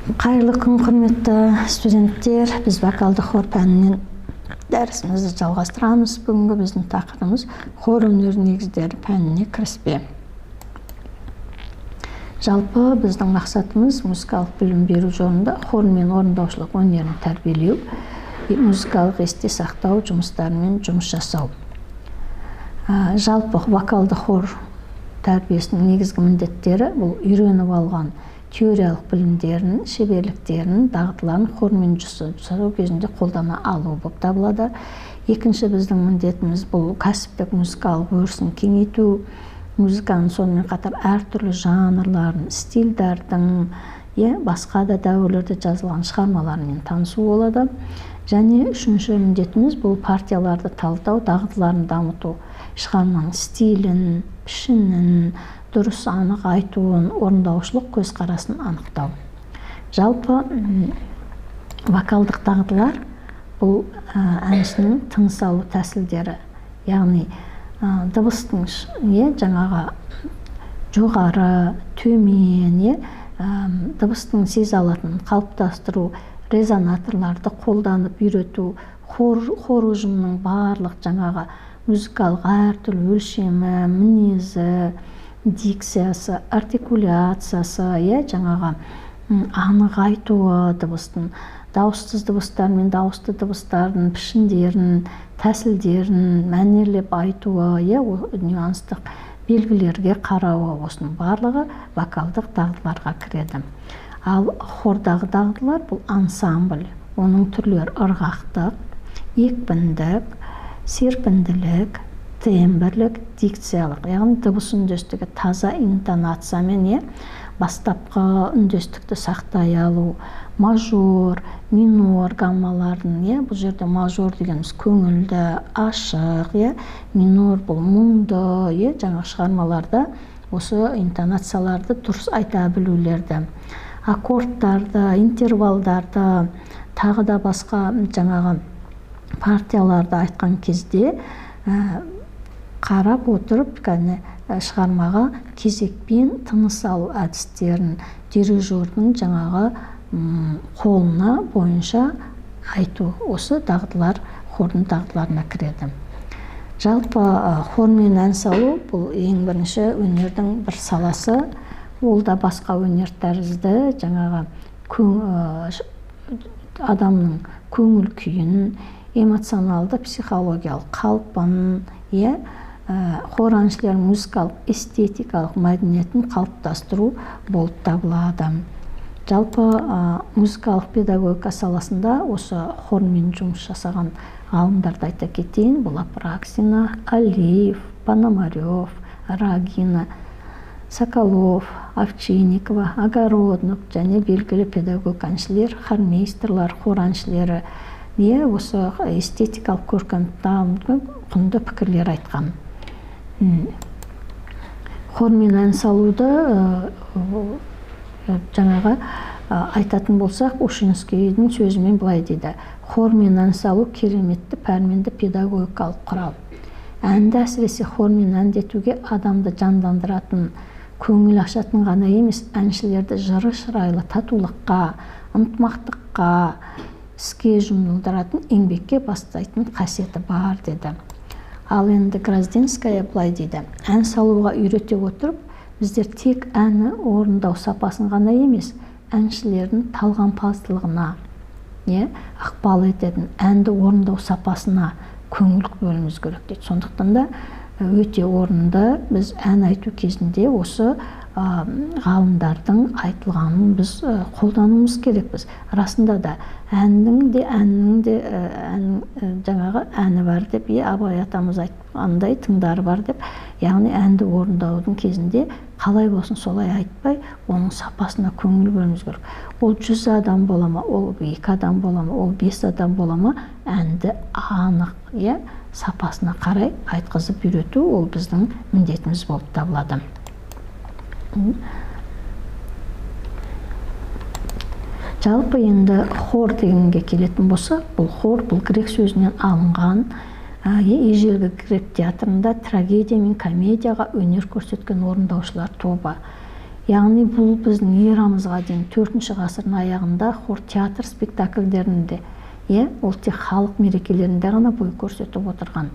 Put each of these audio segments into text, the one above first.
Қайырлы күн, құрметті студенттер. Біз вокалды хор пәнінен дәрісімізді жалғастырамыз. Бүгінгі біздің тақырыбымыз хор өнері негіздері пәніне кіріспе. Жалпы біздің мақсатымыз музыкалық білім беру жолында хор мен орындаушылық өнерін тәрбиелеу, музыкалық есте сақтау жұмыстарымен жұмыс жасау. Жалпы вокалды хор тәрбиесінің негізгі міндеттері бұл үйреніп алған теориялық білімдерін, шеберліктерін, дағдыларын хормен жасау кезінде қолдана алу болып табылады. Екінші біздің міндетіміз бұл кәсіптік музыкалық өрісін кеңейту, музыканың сонымен қатар әртүрлі жанрларын, стильдердің, басқа да дәуірлерде жазылған шығармалармен танысу болады. Және үшінші міндетіміз бұл партияларды талдау, дағдыларын дамыту, шығарманың стилін, пішінін, дұрыс анық айтуын, орындаушылық көзқарасын анықтау. Жалпы вокалдық дағдылар бұл әншінің тыныс алу тәсілдері, яғни дыбыстың жаңағы жоғары, төмен, дыбыстың сезе алатынын қалыптастыру, резонаторларды қолданып үйрету, хор ұжымының барлық жаңағы музыкалық әртүрлі өлшемі, мінезі, дикциясы, артикуляциясы, жаңағы анық айтуы дыбыстың, дауыссыз дыбыстар мен дауысты дыбыстардың пішіндерін, тәсілдерін мәнерлеп айтуы, нюанстық белгілерге қарауы, осының барлығы вокалдық дағдыларға кіреді. Ал хордағы дағдылар бұл ансамбль, оның түрлері ырғақтық, екпіндік, серпінділік, тембрлік, дикциялық, яғни дыбыс үндестігі таза интонациямен бастапқы үндестікті сақтай алу, мажор, минор гаммаларын, бұл жерде мажор дегеніміз көңілді, ашық, минор бұл мұңды, жаңа шығармаларда осы интонацияларды дұрыс айта білулерді, аккордтарды, интервалдарды, тағы да басқа жаңағы партияларды айтқан кезде қарап отырып, шығармаға кезекпен тыныс алу әдістерін дирижердің жаңағы қолына бойынша айту. Осы дағдылар хордың дағдыларына кіреді. Жалпы хормен ән салу бұл ең бірінші өнердің бір саласы. Ол да басқа өнер тәрізді жаңағы адамның көңіл күйін, эмоционалды психологиялық қалпын, хор әншілерінің музыкалық, эстетикалық мәдениетін қалыптастыру болып табылады. Жалпы музыкалық педагогика саласында осы хормен жұмыс жасаған ғалымдарды айта кетейін. Бұл Апраксина, Алиев, Пономарев, Рагина, Соколов, Овчинникова, Огороднов және белгілі педагог әншілер, хормейстерлер, хор әншілері осы эстетикалық көркемдік құнды пікірлер айтқан. Хормен ән салуды жаңағы айтатын болсақ, Ушинскийдің сөзімен былай дейді: хормен ән салу кереметті пәрменді педагогикалық құрал. Әнді әсіресе хормен әндетуге адамды жандандыратын, көңіл ашатын ғана емес, әншілерді жыры шырайлы татулыққа, ынтымақтыққа, іске жұмылдыратын, еңбекке бастайтын қасиеті бар деді. Ал енді Грозденская былай дейді: ән салуға үйрете отырып, біздер тек әні орындау сапасын ғана емес, әншілердің талғампаздылығына ықпал ететін әнді орындау сапасына көңіл бөлуіміз керек дейді. Сондықтан да өте орынды біз ән айту кезінде осы ғалымдардың айтылғанын біз қолдануымыз керекпіз. Расында да әннің де жаңағы әні бар деп, Абай атамыз айтқандай тыңдары бар деп, яғни әнді орындаудың кезінде қалай болсын солай айтпай, оның сапасына көңіл бөлуіміз керек. Ол 100 адам бола ма, ол 2 адам бола ма, ол 5 адам бола ма, әнді анық, сапасына қарай айтқызып үйрету ол біздің міндетіміз болып табылады. Жалпы енді хор дегенге келетін болсақ, бұл хор бұл грек сөзінен алынған, ежелгі грек театрында трагедия мен комедияға өнер көрсеткен орындаушылар тобы. Яғни бұл біздің эрамызға дейін 4-ші ғасырдың аяғында хор театр спектакльдерінде, ол тек халық мерекелерінде ғана бой көрсетіп отырған.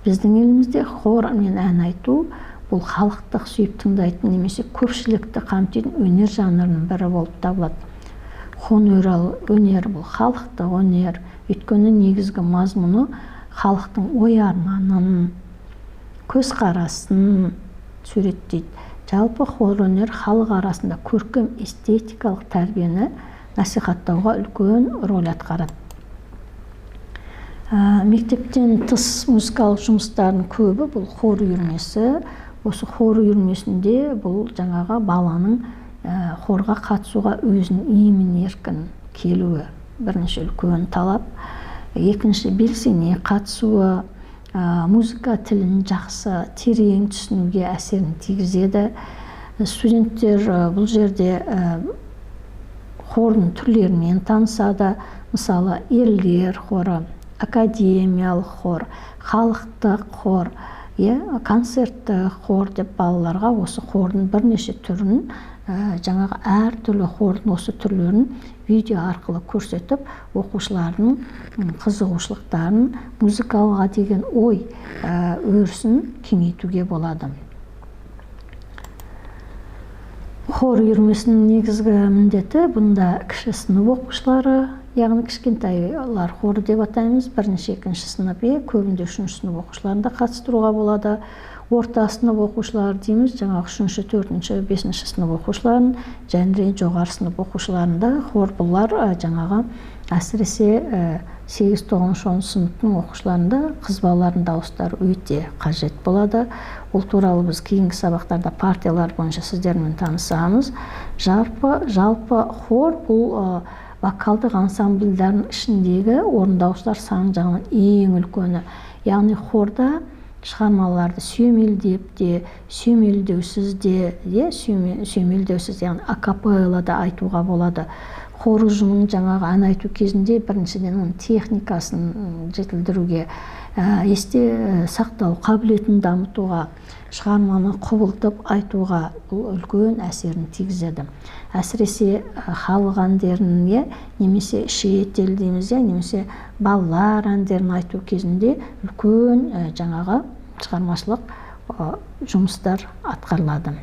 Біздің елімізде хор мен ән айту бұл халықтық сүйіп тыңдайтын немесе көпшілікті қамтитын өнер жанрының бірі болып табылады. Өнер бұл халықтық өнер, өйткені негізгі мазмұны халықтың ой арманын, көзқарасын суреттейді. Жалпы хор өнер халық арасында көркем эстетикалық тәрбиені насихаттауға үлкен рөл атқарады. Мектептен тыс музыкалық жұмыстардың көбі бұл хор үйірмесі. Осы хор үйірмесінде бұл жаңағы баланың хорға қатысуға өзінің емін еркін келуі бірінші үлкен талап. Екінші, белсене қатысуы, музыка тілін жақсы терең түсінуге әсерін тигізеді. Студенттер бұл жерде хордың түрлерімен танысады. Мысалы, ерлер хоры, академиялық хор, халықтық хор, концерттік хор деп балаларға осы хордың бірнеше түрін, жаңағы әр түрлі хордың осы түрлерін видео арқылы көрсетіп, оқушылардың қызығушылықтарын, музыкалға деген ой өрісін кеңейтуге болады. Хор үйірмесінің негізгі міндеті бұнда кіші сынып оқушылары, яғни кішкентайлар хоры деп атаймыз, 1-2 сынып, көбінде 3-ші сынып оқушыларында қатыстыруға болады. Орта сынып оқушылары дейміз, жаңағы 3-ші, 4-ші, 5-ші сынып оқушыларын, және жоғары сынып оқушыларында хор бұлар жаңағы әсіресе 8-9 сыныптың оқушыларында қыз балалардың дауыстары өте қажет болады. Ол туралы біз кейінгі сабақтарда партиялар бойынша сіздермен танысамыз. Жалпы хор бұл вокалдық ансамбльдердің ішіндегі орындаушылар саны жағынан ең үлкені. Яғни хорда шығармаларды сүйемелдеп де, сүйемелдеусіз де, сүйемелдеусіз, яғни акапеллада айтуға болады. Хор ұжымының жаңағы ән айту кезінде біріншіден оның техникасын жетілдіруге, есте сақтау қабілетін дамытуға, шығарманы құбылтып айтуға бұл үлкен әсерін тигізеді. Әсіресе халық әндерін, немесе шет ел дейміз, немесе балалар әндерін айту кезінде үлкен жаңағы шығармашылық жұмыстар атқарылады.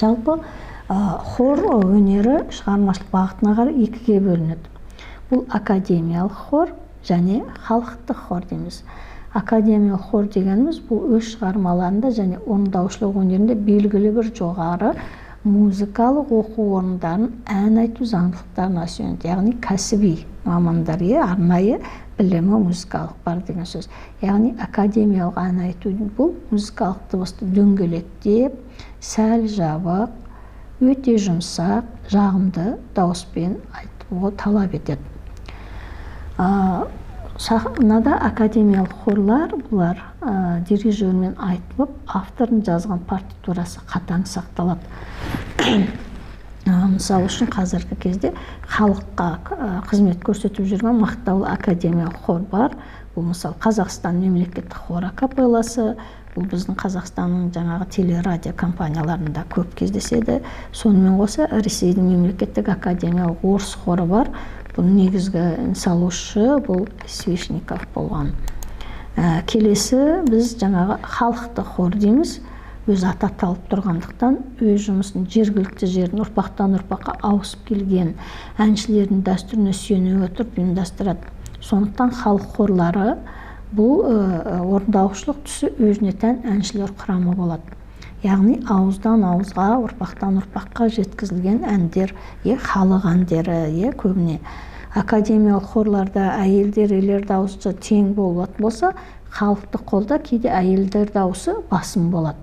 Жалпы хор өнері шығармашылық бағытына қарай екіге бөлінеді. Бұл академиялық хор және халықтық хор дейміз. Академиялық хор дегеніміз бұл өз шығармаларында және орындаушылық өнерінде белгілі бір жоғары музыкалық оқу орындарын ән айту заңдылықтарына сүйенеді. Яғни кәсіби мамандар, арнайы білімі музыкалық бар деген сөз. Яғни академиялық ән айту бұл музыкалық дыбысты дөңгелектеп, сәл жабық, өте жұмсақ, жағымды дауыспен айтуға талап етеді. Сахнада академиялық хорлар бұлар дирижермен айтылып, автордың жазған партитурасы қатаң сақталады. Мысалы үшін қазіргі кезде халыққа қызмет көрсетіп жүрген мақтаулы академиялық хор бар. Бұл мысалы Қазақстан мемлекеттік хор акапелласы, бұл біздің Қазақстанның жаңағы телерадио компанияларында көп кездеседі. Сонымен қоса Ресейдің мемлекеттік академиялық орыс хоры бар. Бұл негізгі салушы бұл Свешников болған. Келесі біз жаңағы халықтық хор дейміз. Өз аты аталып тұрғандықтан өз жұмысын жергілікті жердің ұрпақтан ұрпаққа ауысып келген әншілердің дәстүріне сүйене отырып ұйымдастырады. Сондықтан халық хорлары бұл орындаушылық түсі өзіне тән әншілер құрамы болады. Яғни ауыздан ауызға, ұрпақтан ұрпаққа жеткізілген әндер, халық әндері, көбіне. Академиялық хорларда әйелдер, ерлер дауысы тең болатын болса, халықтық хорда кейде әйелдер дауысы басым болады.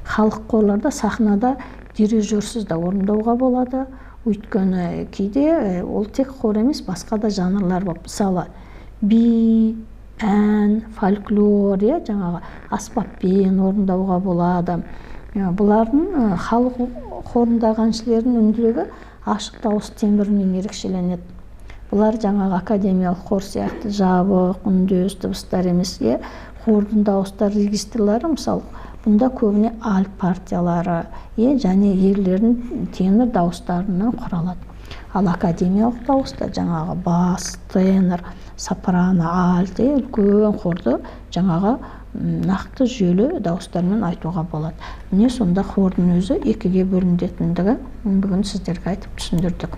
Халық хорларда сахнада дирижерсіз де орындауға болады. Өйткені кейде ол тек хор емес, басқа да жанрлар бар. Мысалы, би, ән, фольклор, жаңағы аспаппен орындауға болады. Бұлардың халық хорындағы әншілердің үнділігі ашық дауыс тембірмен ерекшеленеді. Бұлар жаңағы академиялық хор сияқты жабық, үндес дыбыстар емес. Хордың дауыстар регистрлары, мысалы, Бұнда көбіне альт партиялары және ерлердің тенор дауыстарынан құралады. Ал академиялық дауыста жаңағы бас, тенор, сопрано, альт, үлкен хорды жаңағы нақты жүйелі дауыстармен айтуға болады. Міне сонда хордың өзі екіге бөлінетіндігі бүгін сіздерге айтып түсіндірдік.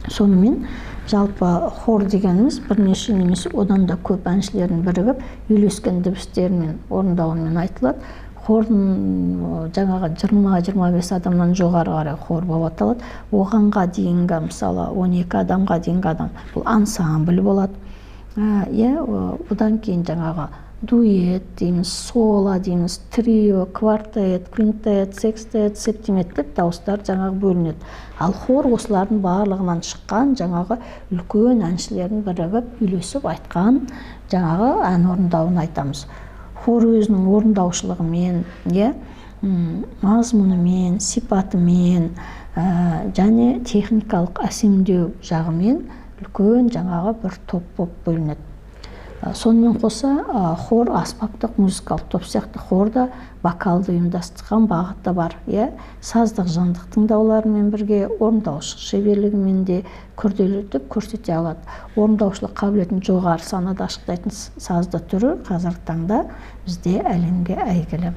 Сонымен жалпы хор дегеніміз бірнеше немесе одан да көп әншілердің бірігіп үйлескен дыбыстермен орындауымен айтылады. Хордың жаңағы 20-25 адамнан жоғары қарай хор болып аталады. Оғанға дейінгі, мысалы 12 адамға дейінгі адам, бұл ансамбль болады. Одан кейін жаңағы дуэт дейміз, соло дейміз, трио, квартет, квинтет, секстет, септимет деп дауыстар жаңағы бөлінеді. Ал хор осылардың барлығынан шыққан жаңағы үлкен әншілердің бірігіп үйлесіп айтқан жаңағы ән орындауын айтамыз. Хор өзінің орындаушылығымен, мазмұнымен, сипатымен және техникалық әсемдеу жағымен үлкен жаңағы бір топ болып бөлінеді. Сонымен қоса хор аспаптық музыкалық топ сияқты хорда вокалды ұйымдастырған бағыты бар. Саздық жандық тыңдауларымен бірге орындаушылық шеберлігімен де күрделетіп көрсете алады. Орындаушылық қабілетін жоғары санада ашықтайтын сазды түрі қазіргі таңда бізде әлемге әйгілі.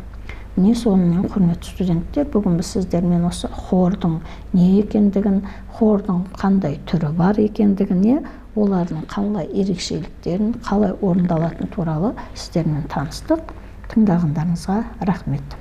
Міне сонымен құрметті студенттер, бүгін біз сіздермен осы хордың не екендігін, хордың қандай түрі бар екендігін, олардың қалай ерекшеліктерін, қалай орындалатын туралы сіздермен таныстық. Тыңдағандарыңызға рахмет.